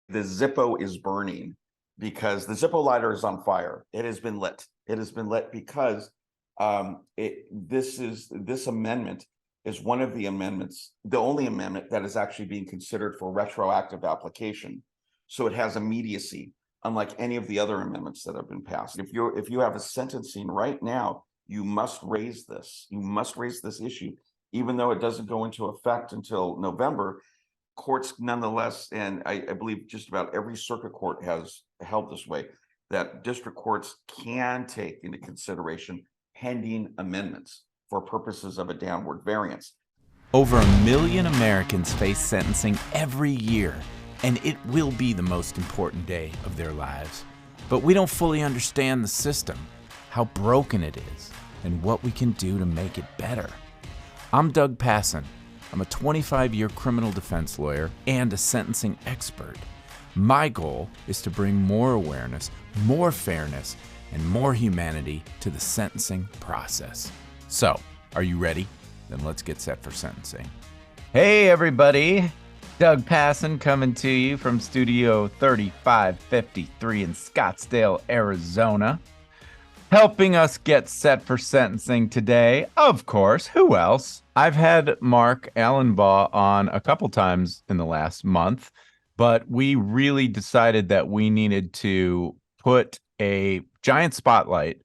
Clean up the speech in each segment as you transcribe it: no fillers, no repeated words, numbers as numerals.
The ZIPPO is burning because the ZIPPO lighter is on fire. It has been lit. It has been lit because this amendment is one of the amendments, the only amendment that is actually being considered for retroactive application. So it has immediacy, unlike any of the other amendments that have been passed. If you have a sentencing right now, you must raise this. You must raise this issue, even though it doesn't go into effect until November. Courts, nonetheless, and I believe just about every circuit court has held this way, that district courts can take into consideration pending amendments for purposes of a downward variance. Over 1 million Americans face sentencing every year, and it will be the most important day of their lives. But we don't fully understand the system, how broken it is, and what we can do to make it better. I'm Doug Passon. I'm a 25-year criminal defense lawyer and a sentencing expert. My goal is to bring more awareness, more fairness, and more humanity to the sentencing process. So, are you ready? Then let's get set for sentencing. Hey everybody, Doug Passon coming to you from Studio 3553 in Scottsdale, Arizona. Helping us get set for sentencing today, of course, who else? I've had Mark Allenbaugh on a couple times in the last month, but we really decided that we needed to put a giant spotlight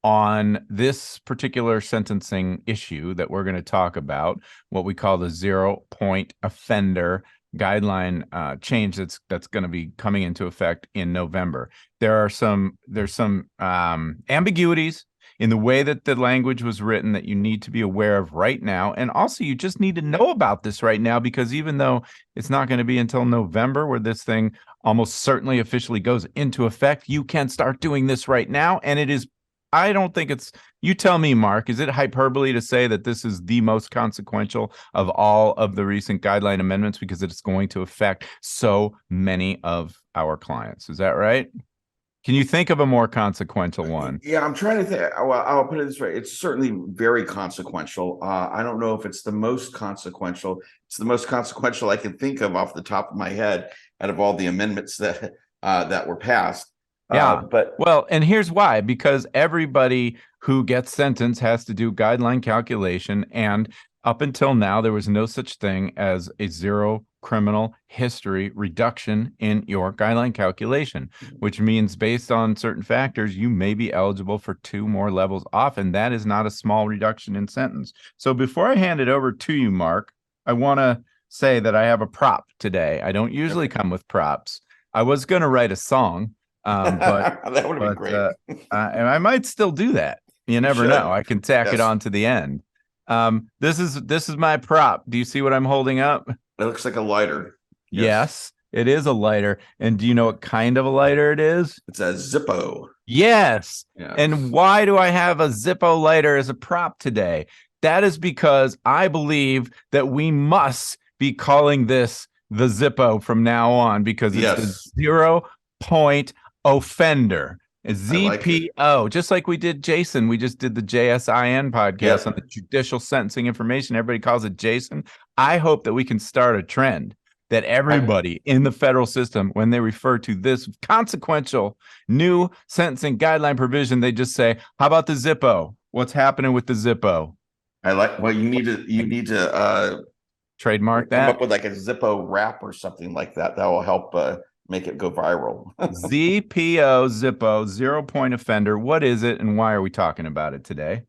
on this particular sentencing issue that we're going to talk about, what we call the 0-point offender guideline change that's going to be coming into effect in November. There's some ambiguities in the way that the language was written that you need to be aware of right now. And also you just need to know about this right now, because even though it's not going to be until November where this thing almost certainly officially goes into effect, you can start doing this right now. And it is, I don't think it's, you tell me, Mark, is it hyperbole to say that this is the most consequential of all of the recent guideline amendments because it's going to affect so many of our clients? Is that right? Can you think of a more consequential one? Yeah, I'm trying to think. Well, I'll put it this way. It's certainly very consequential. I don't know if it's the most consequential. It's the most consequential I can think of off the top of my head out of all the amendments that were passed. Yeah, well, and here's why, because everybody who gets sentenced has to do guideline calculation. And up until now, there was no such thing as a zero criminal history reduction in your guideline calculation, which means based on certain factors, you may be eligible for 2 more levels off. And that is not a small reduction in sentence. So before I hand it over to you, Mark, I want to say that I have a prop today. I don't usually come with props. I was going to write a song. But that would have been great. And I might still do that. You never know. I can tack it on to the end. This is my prop. Do you see what I'm holding up? It looks like a lighter. Yes, it is a lighter. And do you know what kind of a lighter it is? It's a ZIPPO. Yes. And why do I have a ZIPPO lighter as a prop today? That is because I believe that we must be calling this the ZIPPO from now on, because it's the 0-point offender, ZPO, just like we did Jason. We just did the JSIN podcast on the Judicial Sentencing Information. Everybody calls it Jason. I hope that we can start a trend that everybody in the federal system, when they refer to this consequential new sentencing guideline provision, they just say, how about the ZIPPO? What's happening with the ZIPPO? I like, well, you need to trademark that. Come up with like a ZIPPO rap or something like that. That will help make it go viral. ZPO, ZIPPO, 0-point offender. What is it, and why are we talking about it today?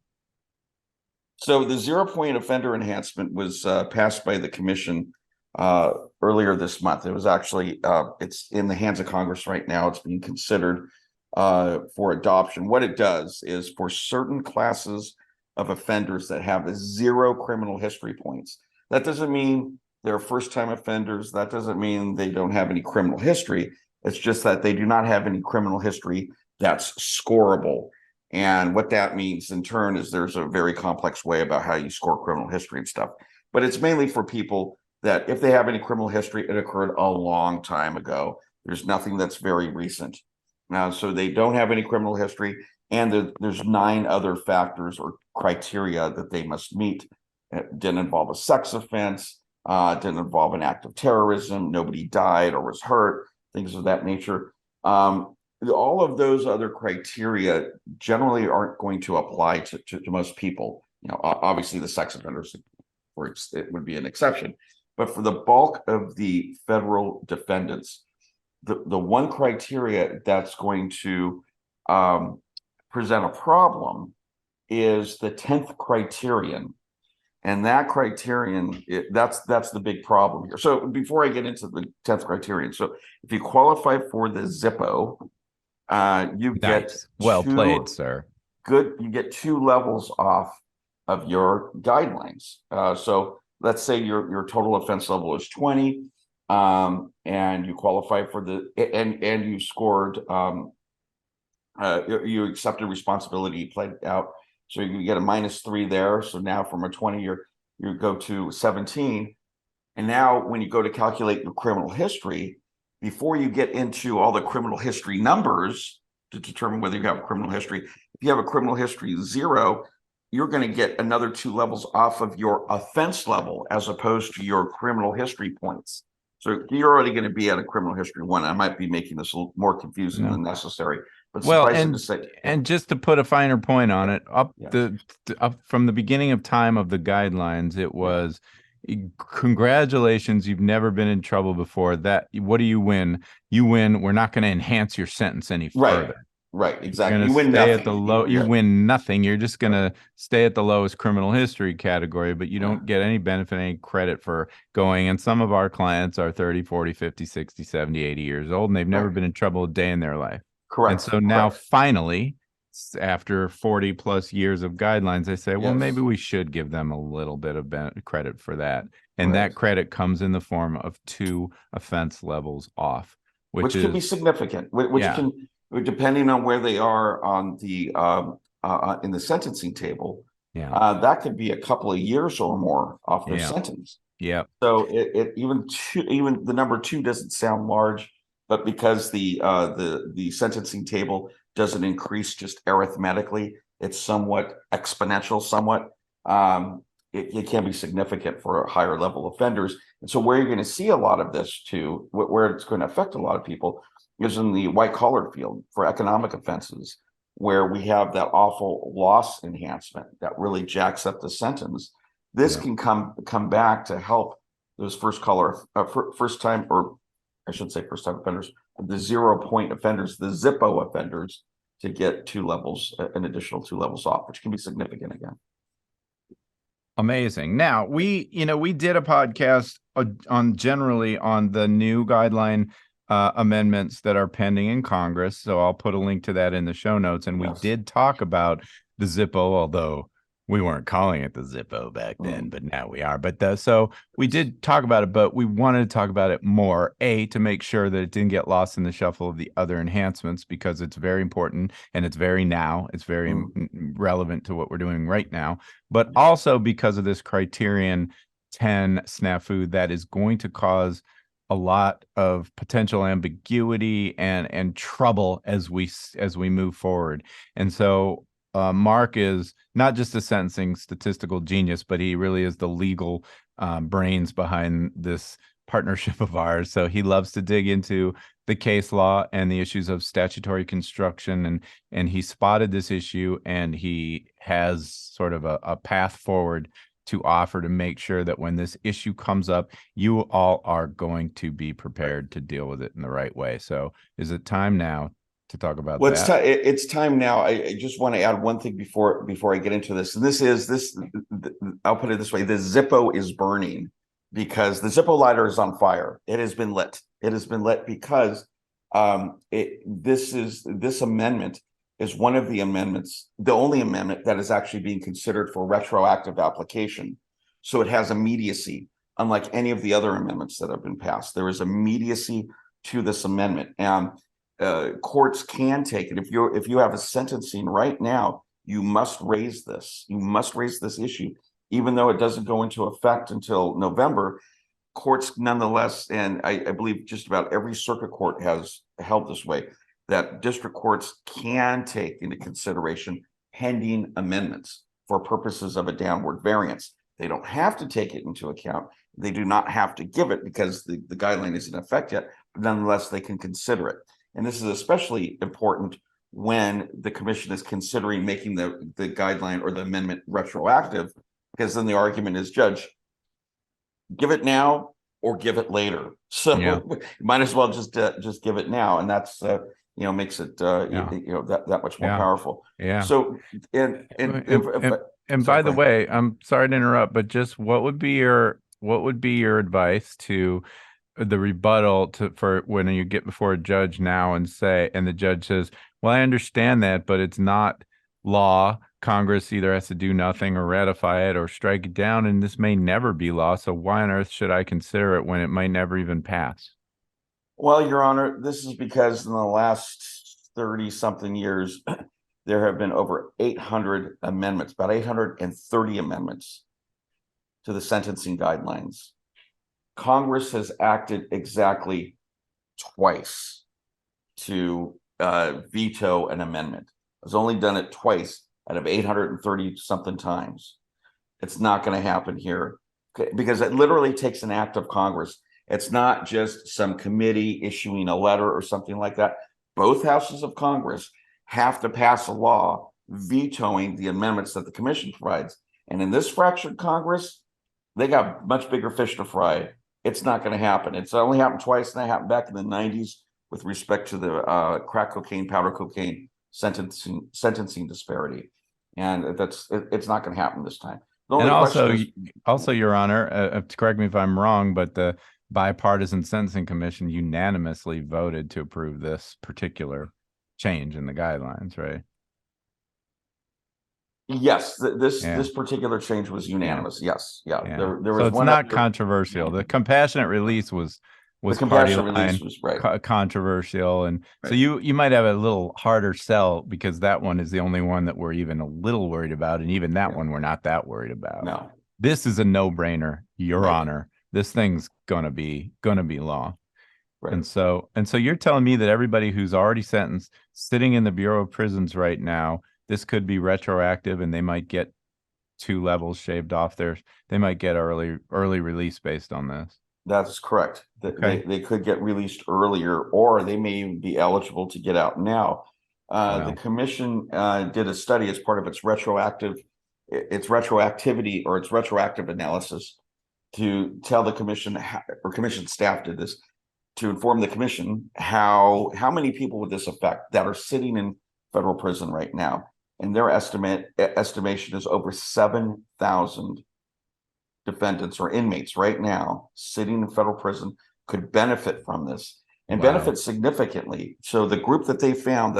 So the 0-point offender enhancement was passed by the commission earlier this month. It was actually, it's in the hands of Congress right now. It's being considered for adoption. What it does is, for certain classes of offenders that have 0 criminal history points, that doesn't mean they're first-time offenders. That doesn't mean they don't have any criminal history. It's just that they do not have any criminal history that's scorable. And what that means in turn is there's a very complex way about how you score criminal history and stuff. But it's mainly for people that if they have any criminal history, it occurred a long time ago. There's nothing that's very recent. Now, so they don't have any criminal history, and there's 9 other factors or criteria that they must meet. It didn't involve a sex offense. Didn't involve an act of terrorism. Nobody died or was hurt. things of that nature. All of those other criteria generally aren't going to apply to most people. Obviously the sex offenders, it would be an exception, but for the bulk of the federal defendants, the one criteria that's going to present a problem is the 10th criterion. And that criterion, that's the big problem here. So before I get into the 10th criterion, so if you qualify for the ZIPPO, you get well played, sir. You get 2 levels off of your guidelines. So let's say your total offense level is 20, and you qualify for and you scored, you accepted responsibility, played out. So you get a -3 there. So now from a 20, you go to 17. And now when you go to calculate your criminal history, before you get into all the criminal history numbers to determine whether you have a criminal history, if you have a criminal history 0, you're going to get another 2 levels off of your offense level as opposed to your criminal history points. So you're already going to be at a criminal history 1. I might be making this a little more confusing than necessary. But and just to put a finer point on it, up from the beginning of time of the guidelines, it was congratulations, you've never been in trouble before. What do you win? You win. We're not going to enhance your sentence any further. Right, exactly. You win nothing. At the low. You win nothing. You're just going to stay at the lowest criminal history category, but you don't get any benefit, any credit for going. And some of our clients are 30, 40, 50, 60, 70, 80 years old, and they've never been in trouble a day in their life. Correct. And so now finally, after 40 plus years of guidelines, they say, well, maybe we should give them a little bit of credit for that. And that credit comes in the form of 2 offense levels off, which can be significant, which can, depending on where they are on the in the sentencing table, that could be a couple of years or more off their sentence. Yeah. So even the number 2 doesn't sound large, but because the sentencing table doesn't increase just arithmetically, it's somewhat exponential, it can be significant for higher level offenders. And so where you're going to see a lot of this too, where it's going to affect a lot of people, is in the white collar field for economic offenses, where we have that awful loss enhancement that really jacks up the sentence. This can come back to help those first time offenders, the 0-point offenders, the ZIPPO offenders, to get 2 levels, an additional 2 levels off, which can be significant again. Amazing. Now we did a podcast generally on the new guideline amendments that are pending in Congress. So I'll put a link to that in the show notes. And we did talk about the ZIPPO, although we weren't calling it the ZIPPO back then, but now we are. But so we did talk about it, but we wanted to talk about it more, to make sure that it didn't get lost in the shuffle of the other enhancements, because it's very important and it's very relevant to what we're doing right now, but also because of this criterion 10 snafu that is going to cause a lot of potential ambiguity and trouble as we move forward. And so Mark is not just a sentencing statistical genius, but he really is the legal brains behind this partnership of ours. So he loves to dig into the case law and the issues of statutory construction, and he spotted this issue, and he has sort of a path forward to offer to make sure that when this issue comes up, you all are going to be prepared to deal with it in the right way. So is it time now to talk about that? It's time now. I just want to add one thing before I get into this. And I'll put it this way: the ZIPPO is burning, because the ZIPPO lighter is on fire. It has been lit. It has been lit because this amendment is one of the amendments, the only amendment that is actually being considered for retroactive application. So it has immediacy, unlike any of the other amendments that have been passed. There is immediacy to this amendment, and courts can take it. If you have a sentencing right now, you must raise this. You must raise this issue, even though it doesn't go into effect until November. Courts, nonetheless, and I believe just about every circuit court has held this way, that district courts can take into consideration pending amendments for purposes of a downward variance. They don't have to take it into account. They do not have to give it because the guideline isn't in effect yet, nonetheless, they can consider it. And this is especially important when the commission is considering making the guideline or the amendment retroactive, because then the argument is, Judge, give it now or give it later. So you might as well just give it now, and that's makes it that much more powerful. So and by the way, I'm sorry to interrupt, but just what would be your advice to the rebuttal for when you get before a judge now and the judge says, well, I understand that, but it's not law. Congress either has to do nothing or ratify it or strike it down, and this may never be law. So why on earth should I consider it when it might never even pass? Well, Your Honor, this is because in the last 30-something years, there have been over 800 amendments, about 830 amendments to the sentencing guidelines. Congress has acted exactly twice to veto an amendment. It's only done it twice out of 830 something times. It's not going to happen here because it literally takes an act of Congress. It's not just some committee issuing a letter or something like that. Both houses of Congress have to pass a law vetoing the amendments that the commission provides. And in this fractured Congress, they got much bigger fish to fry. It's not going to happen. It's only happened twice, and that happened back in the 90s with respect to the crack cocaine, powder cocaine sentencing disparity. And it's not going to happen this time. And also, Your Honor, correct me if I'm wrong, but the Bipartisan Sentencing Commission unanimously voted to approve this particular change in the guidelines, right? Yes, this particular change was unanimous. Yes, There was so it's not controversial. The compassionate release was party line controversial, and so you might have a little harder sell because that one is the only one that we're even a little worried about, and even that one we're not that worried about. No, this is a no-brainer, Your Honor. This thing's gonna be law. Right. And so you're telling me that everybody who's already sentenced, sitting in the Bureau of Prisons right now, this could be retroactive, and they might get 2 levels shaved off there. They might get early release based on this. That's correct. They could get released earlier, or they may even be eligible to get out now. The commission did a study as part of its retroactivity or its retroactive analysis to tell the commission, or commission staff did this, to inform the commission how many people would this affect that are sitting in federal prison right now. And their estimation is over 7,000 defendants or inmates right now sitting in federal prison could benefit from this and benefit significantly. So the group that they found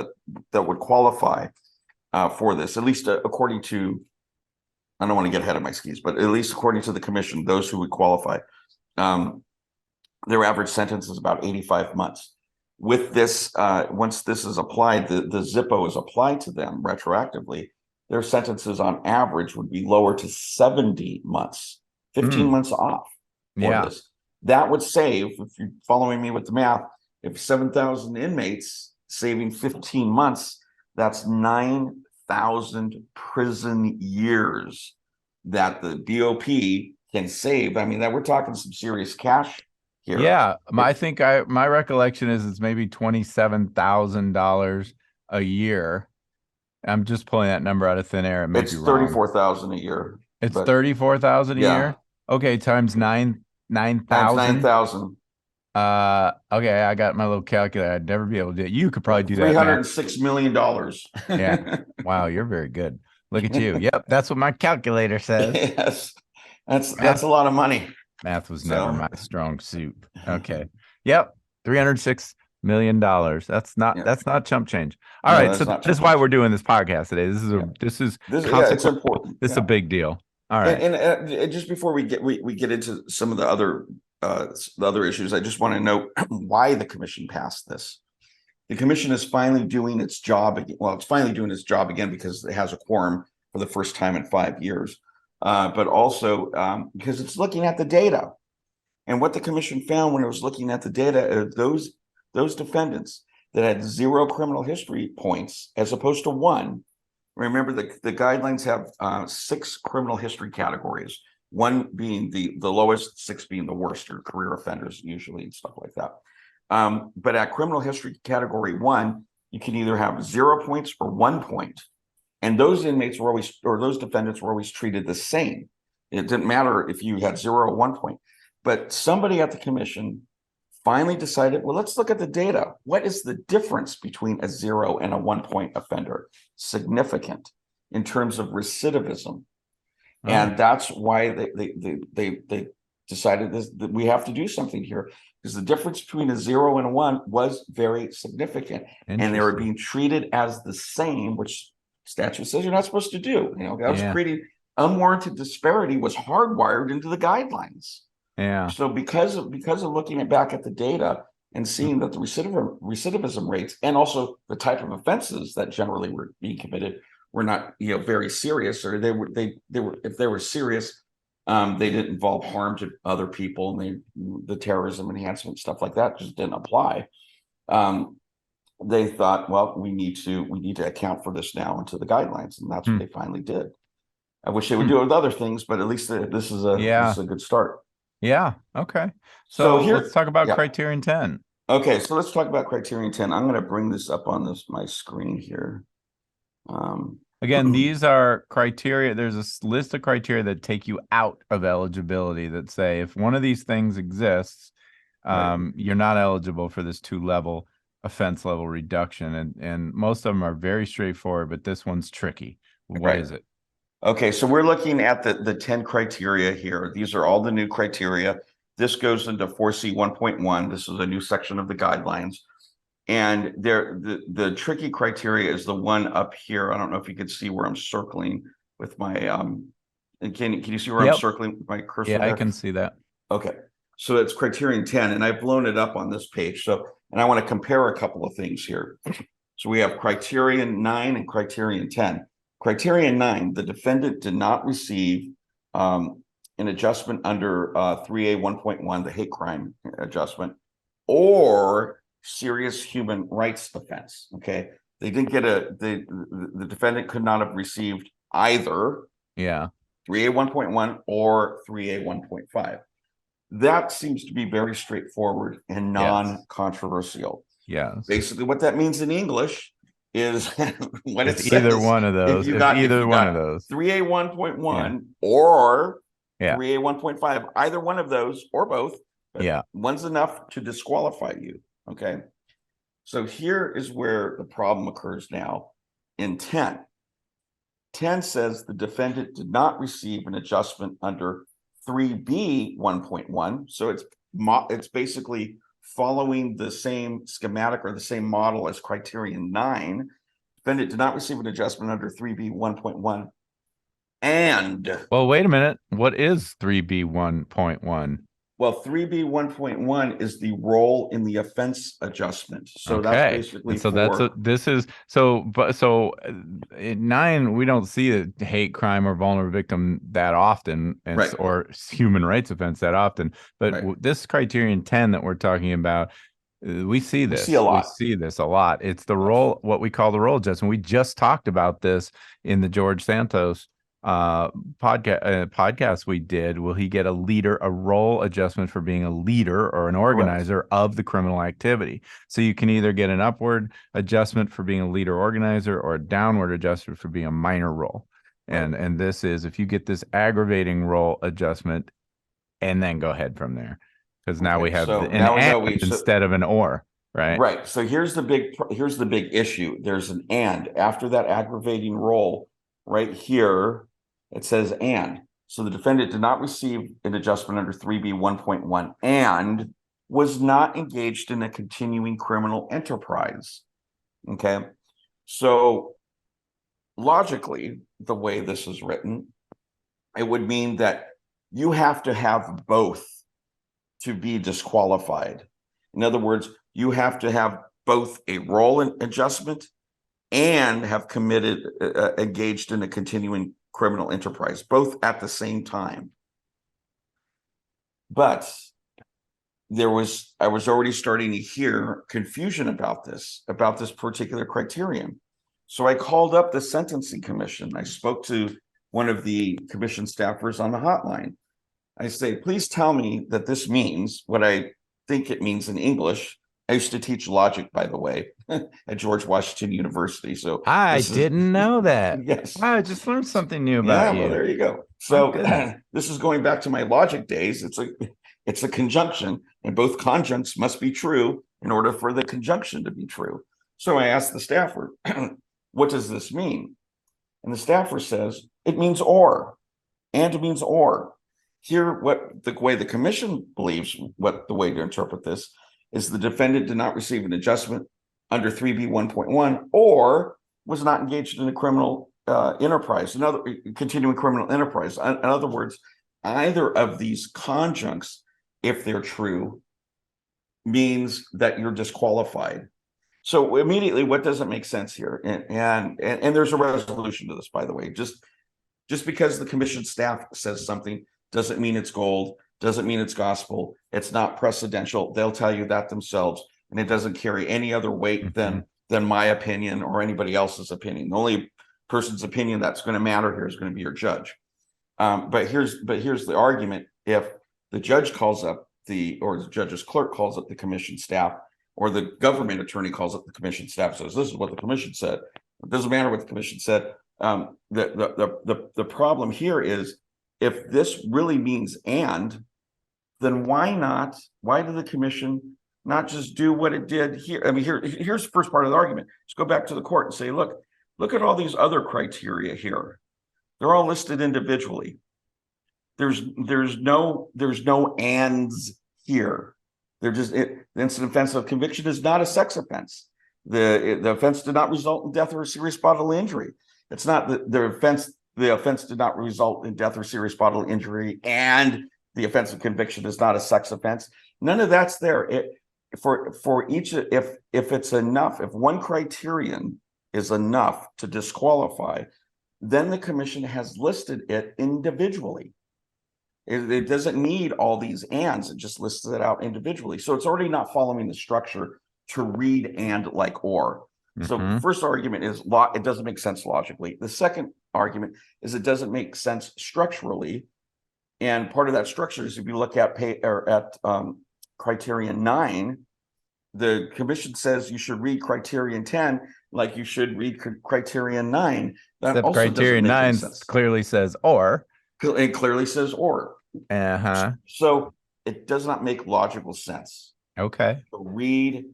that would qualify for this, at least according to, I don't want to get ahead of my skis, but at least according to the commission, those who would qualify, their average sentence is about 85 months. With this, once this is applied, the ZIPPO is applied to them retroactively, their sentences on average would be lower to 70 months, 15 months off for this. That would save, if you're following me with the math, if 7,000 inmates saving 15 months, that's 9,000 prison years that the BOP can save. I mean, that we're talking some serious cash here. Yeah, I think my recollection is it's maybe $27,000 a year. I'm just pulling that number out of thin air. It's 34,000 a year. It's 34,000 a year. Okay, times 9,000. 9,000. Okay, I got my little calculator. I'd never be able to do it. You could probably do that. $306 million. Yeah. Wow, you're very good. Look at you. Yep, that's what my calculator says. Yes, that's a lot of money. Math was never my strong suit. Okay. Yep. $306 million. That's not chump change. All right. So this is why we're doing this podcast today. This is it's important. This is a big deal. All right. And just before we get into some of the other issues, I just want to note why the commission passed this. The commission is finally doing its job again. Well, it's finally doing its job again because it has a quorum for the first time in 5 years. But also because it's looking at the data. And what the commission found when it was looking at the data are those defendants that had 0 criminal history points as opposed to 1. Remember, the guidelines have 6 criminal history categories, 1 being the lowest, 6 being the worst, or career offenders usually and stuff like that. But at criminal history category 1, you can either have 0 points or 1 point. And those inmates were always, or those defendants were always treated the same. It didn't matter if you had 0 or 1 point. But somebody at the commission finally decided, well, let's look at the data. What is the difference between a 0 and a 1 point offender? Significant in terms of recidivism. Oh. And that's why they decided that we have to do something here, because the difference between a 0 and a 1 was very significant, and they were being treated as the same, which statute says you're not supposed to do. You know, that was creating unwarranted disparity, was hardwired into the guidelines. Yeah. So because of looking back at the data and seeing that the recidivism rates and also the type of offenses that generally were being committed were not, you know, very serious, or they were if they were serious, they didn't involve harm to other people, and the terrorism enhancement stuff like that just didn't apply. They thought, well, we need to account for this now into the guidelines, and that's what they finally did. I wish they would do it with other things, but at least this is a good start. Yeah. Okay. So here, let's talk about criterion 10. Okay, so let's talk about criterion 10. I'm going to bring this up on my screen here. Again, these are criteria. There's a list of criteria that take you out of eligibility that say if one of these things exists, you're not eligible for this 2-level offense level reduction. And most of them are very straightforward, but this one's tricky. What is it? Okay, so we're looking at the 10 criteria here. These are all the new criteria. This goes into 4C 1.1. This is a new section of the guidelines. And the tricky criteria is the one up here. I don't know if you can see where I'm circling with my can you see where I'm circling with my cursor? Yeah, I can see that. Okay. So it's criterion 10, and I've blown it up on this page. So, and I want to compare a couple of things here. So we have criterion 9 and criterion 10. Criterion 9, the defendant did not receive an adjustment under 3A 1.1, the hate crime adjustment, or serious human rights offense. Okay, they didn't get the defendant could not have received either 3A 1.1 or 3A 1.5. That seems to be very straightforward and non-controversial. Yes. Basically, what that means in English is when it's either one of those. If you got either one of those, 3A 1.1 or 3A 1.5, either one of those or both. One's enough to disqualify you. Okay. So here is where the problem occurs now in 10. 10 says the defendant did not receive an adjustment under 3B 1.1. So it's basically following the same schematic or the same model as criterion 9. Defendant did not receive an adjustment under 3B 1.1. And well, wait a minute. What is 3B 1.1? Well, 3B 1.1 is the role in the offense adjustment. So that's basically in 9, we don't see a hate crime or vulnerable victim that often, or human rights offense that often. But this criterion 10 that we're talking about, we see this. We see this a lot. It's the role, what we call the role adjustment. We just talked about this in the George Santos podcast we did. Will he get a role adjustment for being a leader or an organizer of the criminal activity? So you can either get an upward adjustment for being a leader organizer or a downward adjustment for being a minor role. And this is if you get this aggravating role adjustment, and then go ahead from there, because now we have an and instead of an or. Right. So here's the big issue. There's an and after that aggravating role right here. It says and. So the defendant did not receive an adjustment under 3B 1.1 and was not engaged in a continuing criminal enterprise. Okay. So logically, the way this is written, it would mean that you have to have both to be disqualified. In other words, you have to have both a role adjustment and have engaged in a continuing criminal enterprise, both at the same time. But I was already starting to hear confusion about this particular criterion. So I called up the Sentencing Commission. I spoke to one of the commission staffers on the hotline. I say, please tell me that this means what I think it means in English, I used to teach logic, by the way, at George Washington University. So I this is didn't know that. yes. I just learned something new Yeah, about well, you. there you go. My So goodness. this is going back to my logic days. It's a conjunction, and both conjuncts must be true in order for the conjunction to be true. So I asked the staffer, what does this mean? And the staffer says, it means or, and it means or. Here, what the way the commission believes, what the way to interpret this is the defendant did not receive an adjustment under 3B 1.1 or was not engaged in a criminal enterprise, another continuing criminal enterprise. In other words, either of these conjuncts, if they're true, means that you're disqualified. So immediately, what doesn't make sense here? And there's a resolution to this, by the way. Just because the commission staff says something doesn't mean it's gold, doesn't mean it's gospel. It's not precedential. They'll tell you that themselves, and it doesn't carry any other weight than my opinion or anybody else's opinion. The only person's opinion that's going to matter here is going to be your judge. But here's the argument: if the judge calls up or the judge's clerk calls up the commission staff, or the government attorney calls up the commission staff, says this is what the commission said. It doesn't matter what the commission said. The problem here is, if this really means and, then why did the commission not just do what it did here? I mean, here's the first part of the argument. Let's go back to the court and say, look at all these other criteria here. They're all listed individually. There's no ands here. They're just the incident offense of conviction is not a sex offense. The offense did not result in death or serious bodily injury. It's not the offense did not result in death or serious bodily injury, and the offense of conviction is not a sex offense. None of that's there. For each, if it's enough, if one criterion is enough to disqualify, then the commission has listed it individually. It doesn't need all these ands. It just lists it out individually. So it's already not following the structure to read and like or. So first argument is it doesn't make sense logically. The second argument is it doesn't make sense structurally. And part of that structure is if you look at criterion 9, the commission says you should read criterion 10 like you should read criterion 9. That Except also criterion doesn't make 9 sense. clearly says or. It clearly says or. So it does not make logical sense. Okay. To read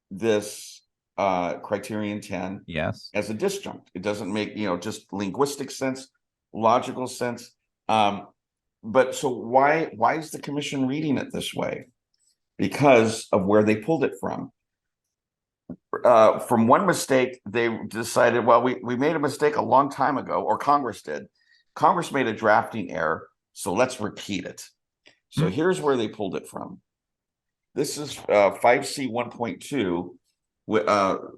this criterion 10 as a disjunct. It doesn't make just linguistic sense, logical sense. But so why is the commission reading it this way? Because of where they pulled it from. From one mistake, they decided, well, we made a mistake a long time ago, or Congress did. Congress made a drafting error, so let's repeat it. So here's where they pulled it from. This is 5C 1.2,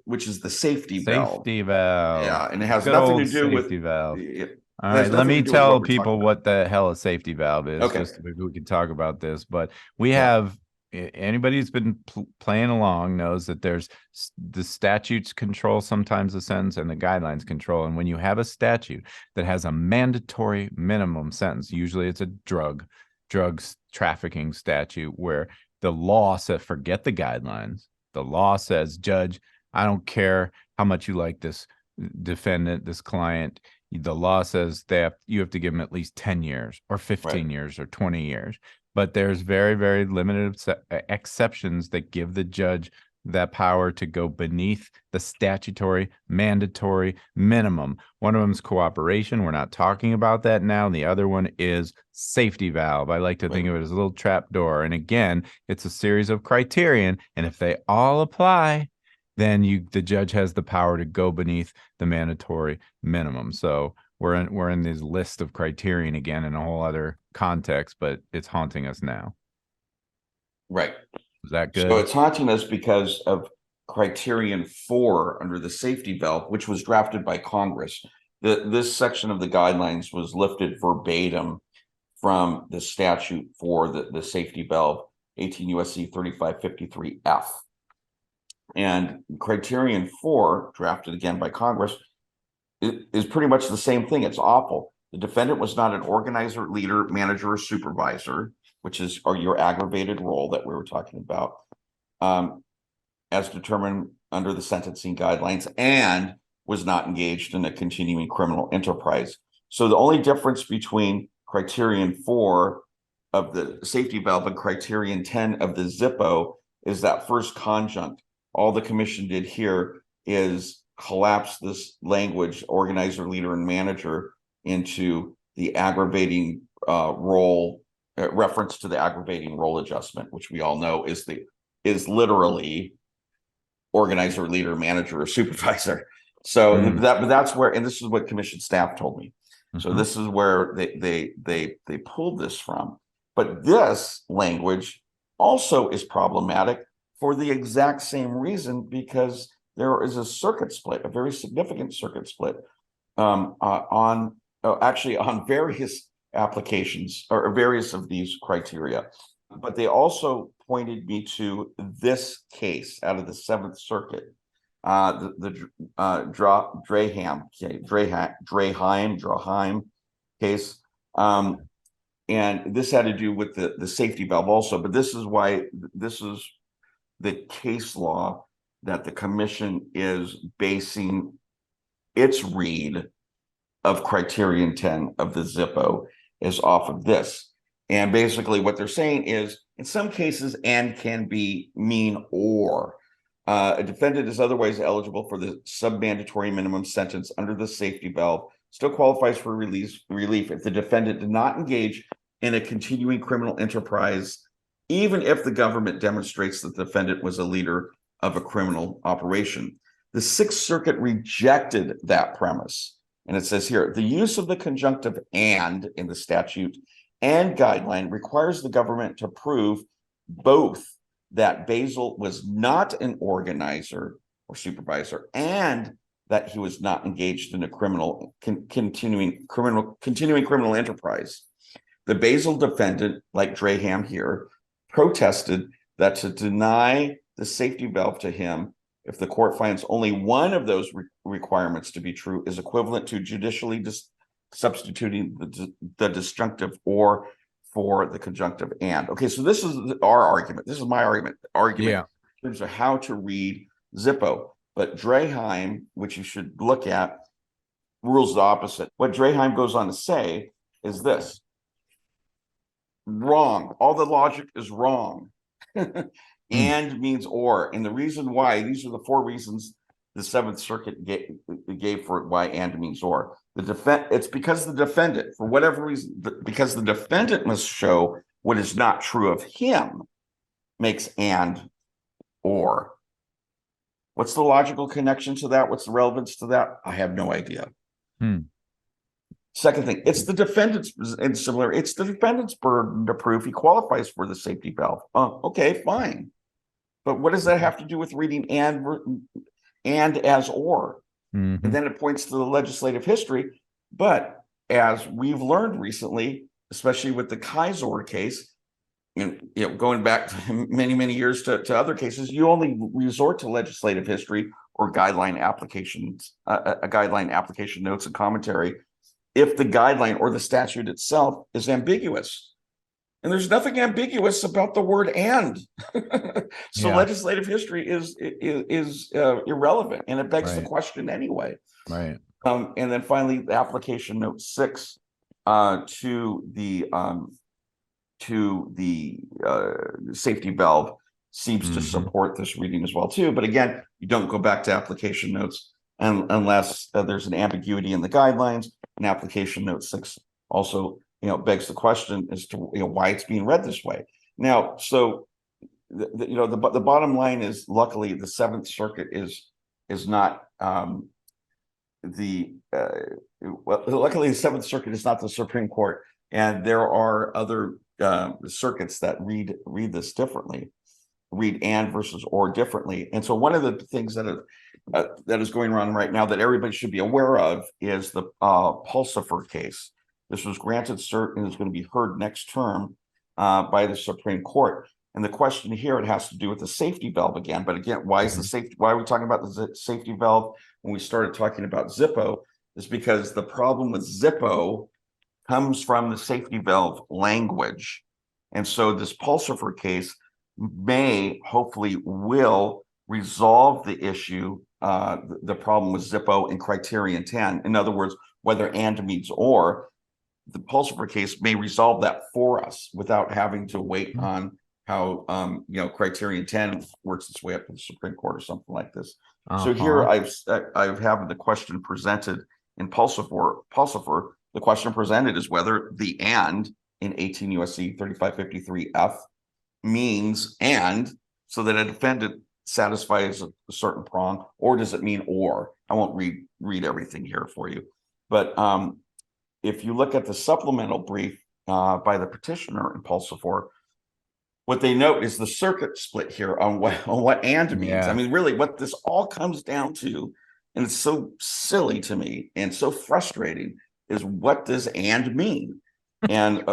which is the safety valve. Safety valve. Yeah, and it has Good nothing old to do with safety valve. it. All right, let me tell people what the hell a safety valve is. Okay. Just maybe we can talk about this, but we have anybody who's been playing along knows that there's the statutes control sometimes the sentence and the guidelines control. And when you have a statute that has a mandatory minimum sentence, usually it's a drugs trafficking statute where the law says, forget the guidelines. The law says, judge, I don't care how much you like this defendant, this client. The law says you have to give them at least 10 years or 15 years or 20 years. But there's very, very limited exceptions that give the judge that power to go beneath the statutory mandatory minimum. One of them is cooperation. We're not talking about that now. And the other one is safety valve. I like to think of it as a little trap door. And again, it's a series of criterion. And if they all apply, then the judge has the power to go beneath the mandatory minimum. So we're in this list of criterion again in a whole other context, but it's haunting us now. Right. Is that good? So it's haunting us because of criterion 4 under the safety valve, which was drafted by Congress. This section of the guidelines was lifted verbatim from the statute for the safety valve, 18 U.S.C. 3553F. And criterion 4, drafted again by Congress, is pretty much the same thing. It's awful. The defendant was not an organizer, leader, manager, or supervisor, which is your aggravated role that we were talking about. as determined under the sentencing guidelines and was not engaged in a continuing criminal enterprise. So the only difference between criterion 4 of the safety valve and criterion 10 of the ZIPPO is that first conjunct. All the commission did here is collapse this language, organizer, leader, and manager, into the aggravating role, reference to the aggravating role adjustment, which we all know is literally organizer, leader, manager, or supervisor. So that's where, and this is what commission staff told me. So this is where they pulled this from. But this language also is problematic for the exact same reason, because there is a circuit split, a very significant circuit split on various applications or various of these criteria. But they also pointed me to this case out of the Seventh Circuit, the Draheim case, and this had to do with the safety valve also. But this is why this is the case law that the commission is basing its read of criterion 10 of the ZIPPO is off of this. And basically what they're saying is, in some cases, and can be mean or. A defendant is otherwise eligible for the sub-mandatory minimum sentence under the safety valve, still qualifies for relief if the defendant did not engage in a continuing criminal enterprise, even if the government demonstrates that the defendant was a leader of a criminal operation. The Sixth Circuit rejected that premise. And it says here, the use of the conjunctive and in the statute and guideline requires the government to prove both that Basil was not an organizer or supervisor and that he was not engaged in a continuing criminal enterprise. The Basil defendant, like Draheim here, protested that to deny the safety valve to him, if the court finds only one of those requirements to be true, is equivalent to judicially substituting the disjunctive or for the conjunctive and. Okay, so this is our argument. This is my argument in terms of how to read ZIPPO. But Draheim, which you should look at, rules the opposite. What Draheim goes on to say is this: wrong. All the logic is wrong. And means or. And the reason why, these are the 4 reasons the Seventh Circuit gave for why and means or. It's because the defendant, for whatever reason, because the defendant must show what is not true of him, makes and or. What's the logical connection to that? What's the relevance to that? I have no idea. Second thing, it's the defendant's, and similar, it's the defendant's burden to prove he qualifies for the safety valve. Okay, fine. But what does that have to do with reading and as or? And then it points to the legislative history. But as we've learned recently, especially with the Kaiser case, going back many years to other cases, you only resort to legislative history or guideline applications, a guideline application notes and commentary, if the guideline or the statute itself is ambiguous. And there's nothing ambiguous about the word and. So legislative history is irrelevant, and it begs the question anyway. Right. And then finally, the application note 6 to the safety valve seems to support this reading as well too. But again, you don't go back to application notes unless there's an ambiguity in the guidelines. And application note 6 also begs the question as to why it's being read this way. Now, so the bottom line is, luckily the Seventh Circuit is not luckily the Seventh Circuit is not the Supreme Court, and there are other circuits that read this differently, read and versus or differently. And so one of the things that is going on right now that everybody should be aware of is the Pulsifer case. This was granted cert and is going to be heard next term by the Supreme Court. And the question here, it has to do with the safety valve again. But again, why is the safety? Why are we talking about the safety valve when we started talking about ZIPPO? Is because the problem with ZIPPO comes from the safety valve language. And so this Pulsifer case hopefully will resolve the issue, the problem with ZIPPO and criterion 10. In other words, whether and means or, the Pulsifer case may resolve that for us without having to wait on how criterion 10 works its way up to the Supreme Court or something like this. So here I've have the question presented in Pulsifer. The question presented is whether the and in 18 USC 3553F means and, so that a defendant satisfies a certain prong, or does it mean or? I won't read everything here for you, but if you look at the supplemental brief by the petitioner in Pulsifer, what they note is the circuit split here on what and means. Yeah. I mean, really, what this all comes down to, and it's so silly to me and so frustrating, is what does and mean? And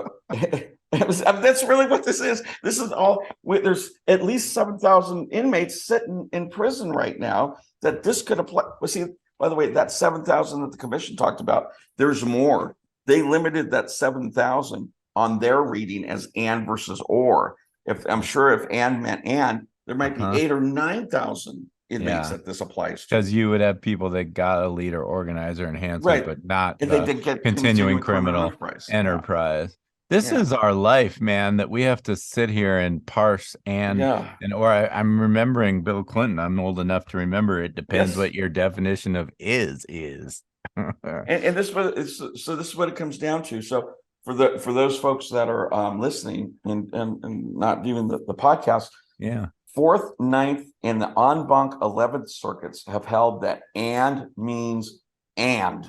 that's really what this is. This is all. There's at least 7,000 inmates sitting in prison right now that this could apply. Well, see, by the way, that 7,000 that the commission talked about, there's more. They limited that 7,000 on their reading as and versus or. If I'm sure if and meant and, there might be 8,000 or 9,000 inmates that this applies to. Because you would have people that got a leader organizer enhancement, Right, but not and the they get continuing criminal enterprise. This is our life, man, that we have to sit here and parse I'm remembering Bill Clinton. I'm old enough to remember it depends what your definition of is. and this is what it comes down to. So for those folks that are listening and not viewing the podcast, Fourth, Ninth, and the en banc 11th circuits have held that and means and.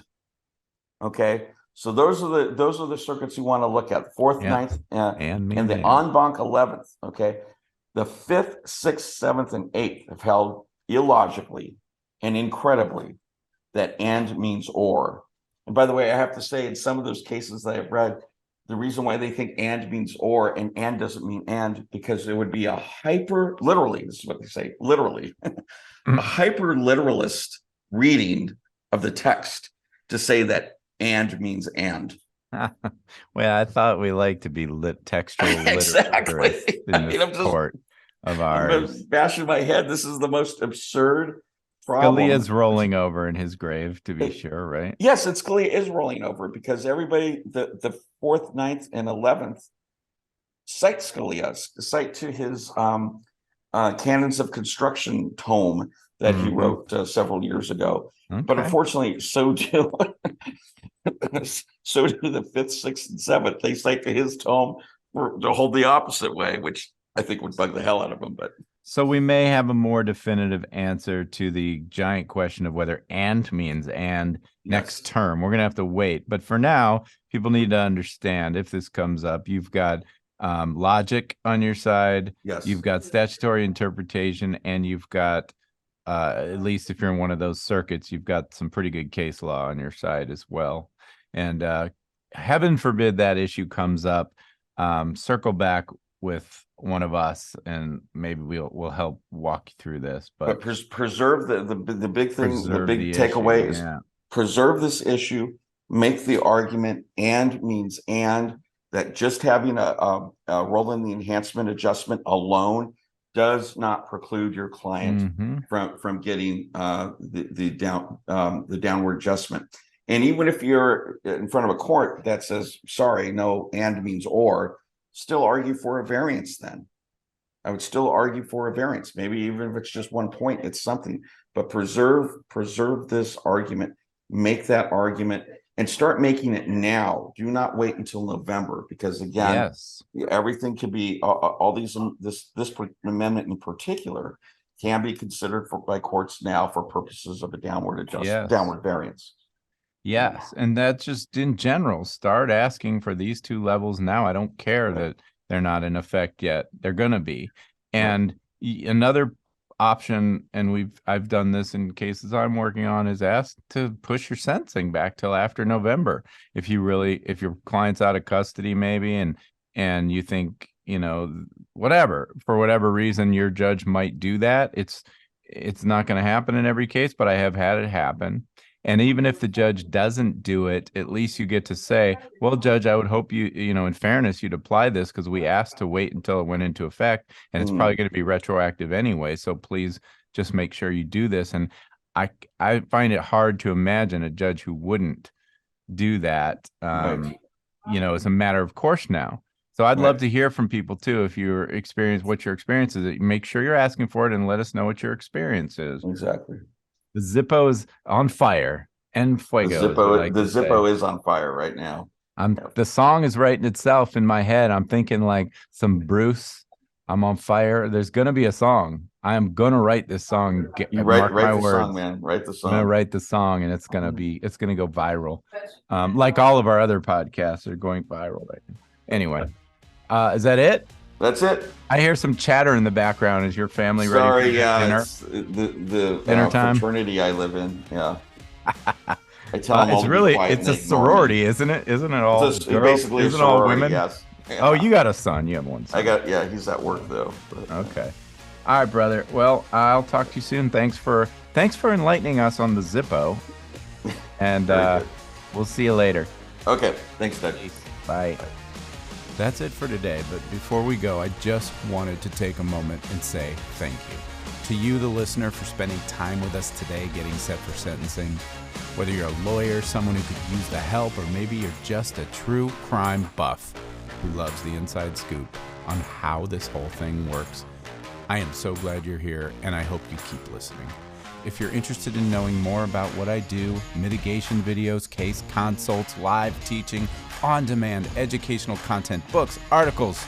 Okay, so those are the circuits you want to look at. Fourth, Ninth, and the en banc 11th. Okay, the 5th, 6th, 7th, and 8th have held illogically and incredibly that and means or. And by the way, I have to say, in some of those cases that I've read, the reason why they think and means or and doesn't mean and, because it would be a literally, this is what they say, literally, a hyper literalist reading of the text to say that and means and. Well, I thought we like to be textual exactly. in the court of ours. I'm bashing my head. This is the most absurd problem. Scalia's rolling over in his grave, to be sure, right? Yes, and Scalia is rolling over because everybody, the 4th, 9th, and 11th cite Scalia, cite to his Canons of Construction tome that he wrote several years ago. Okay. But unfortunately, so do the 5th, 6th, and 7th. They cite to his tome to hold the opposite way, which I think would bug the hell out of them. But so we may have a more definitive answer to the giant question of whether and means and next term. We're going to have to wait. But for now, people need to understand, if this comes up, you've got logic on your side. Yes. You've got statutory interpretation, and you've got, at least if you're in one of those circuits, you've got some pretty good case law on your side as well. And heaven forbid that issue comes up, circle back with one of us, and maybe we'll help walk you through this. But preserve the big thing. The big takeaway is preserve this issue. Make the argument and means and, that just having a roll in the enhancement adjustment alone does not preclude your client from getting the downward adjustment. And even if you're in front of a court that says, sorry, no, and means or, still argue for a variance then. I would still argue for a variance. Maybe even if it's just 1 point, it's something. But preserve this argument, make that argument, and start making it now. Do not wait until November, because again, everything can be all these this amendment in particular can be considered by courts now for purposes of a downward adjustment, downward variance. Yes, and that's just in general. Start asking for these two levels now. I don't care that they're not in effect yet. They're going to be. And another option, and I've done this in cases I'm working on, is ask to push your sentencing back till after November. If your client's out of custody maybe, and you think, for whatever reason your judge might do that, it's not going to happen in every case, but I have had it happen. And even if the judge doesn't do it, at least you get to say, well, Judge, I would hope in fairness, you'd apply this because we asked to wait until it went into effect, and it's probably going to be retroactive anyway. So please just make sure you do this. And I find it hard to imagine a judge who wouldn't do that, Right. as a matter of course now. So I'd love Right. to hear from people too. If your experience, what your experience is, make sure you're asking for it and let us know what your experience is. Exactly. The Zippo is on fire and fuego, as we like The to say. Zippo is on fire right now. Yep. The song is writing itself in my head. I'm thinking like some Bruce, I'm on fire. There's gonna be a song. I am gonna write this song. You Mark my write the words. song, man. Write the I'm gonna song. write the song, and it's gonna go viral. Like all of our other podcasts are going viral right now. Anyway, is that it? That's it. I hear some chatter in the background. Is your family ready Sorry, for yeah, dinner? it's the Dinner time? fraternity I live in. Yeah. I tell them all It's to be really, quiet it's and a they ignore me. sorority, isn't it? Isn't it all It's girls? basically a Isn't it all sorority, women? yes. Yeah. Oh, you got a son. You have one son. Yeah, he's at work though. But, Okay. All right, brother. Well, I'll talk to you soon. Thanks for enlightening us on the Zippo. And Very good. we'll see you later. Okay. Thanks, Doug. Bye. That's it for today, but before we go, I just wanted to take a moment and say thank you to you, the listener, for spending time with us today getting set for sentencing. Whether you're a lawyer, someone who could use the help, or maybe you're just a true crime buff who loves the inside scoop on how this whole thing works, I am so glad you're here, and I hope you keep listening. If you're interested in knowing more about what I do, mitigation videos, case consults, live teaching, on-demand educational content, books, articles,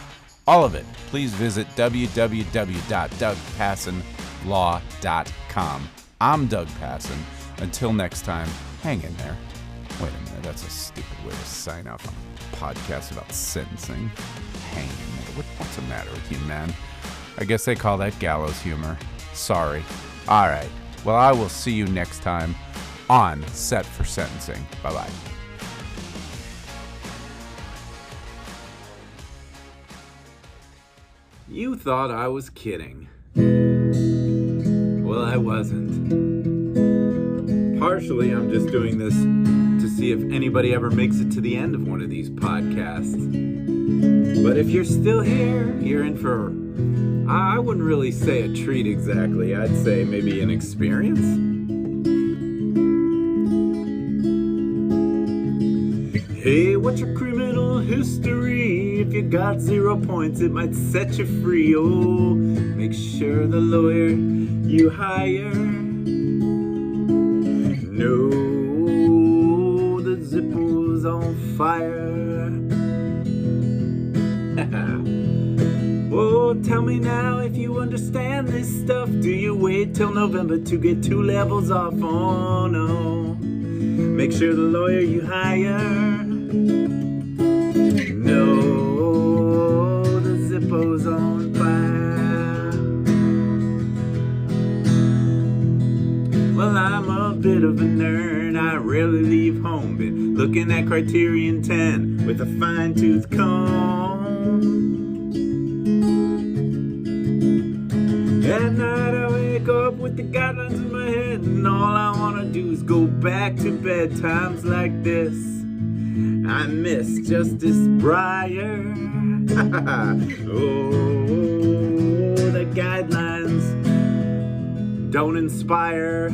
all of it, please visit www.dougpassonlaw.com. I'm Doug Passon. Until next time, hang in there. Wait a minute, that's a stupid way to sign off on a podcast about sentencing. Hang in there. What's the matter with you, man? I guess they call that gallows humor. Sorry. All right. Well, I will see you next time on Set for Sentencing. Bye-bye. You thought I was kidding. Well, I wasn't. Partially, I'm just doing this to see if anybody ever makes it to the end of one of these podcasts. But if you're still here, you're in for, I wouldn't really say a treat exactly. I'd say maybe an experience. Hey, what's your criminal history? If you got 0 points, it might set you free. Oh, make sure the lawyer you hire know the Zippo's on fire. Oh, tell me now if you understand this stuff. Do you wait till November to get 2 levels off? Oh no. Make sure the lawyer you hire know the Zippo's on fire. Well, I'm a bit of a nerd. I rarely leave home. Been looking at Criterion 10 with a fine-tooth comb. At night I wake up with the guidelines in my head, and all I wanna do is go back to bed. Times like this, I miss Justice Breyer. Oh, the guidelines don't inspire,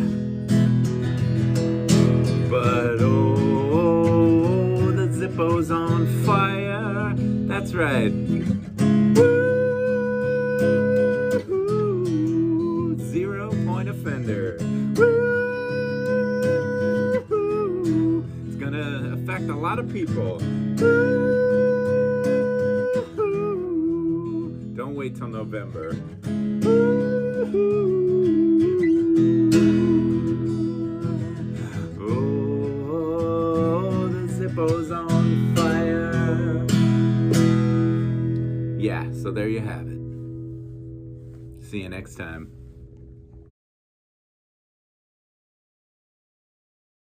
but oh, the Zippo's on fire. That's right. Woo, 0 point offender. Woo, it's gonna affect a lot of people. Woo, don't wait till November. Oh, the Zippo's on fire. Yeah, so there you have it. See you next time.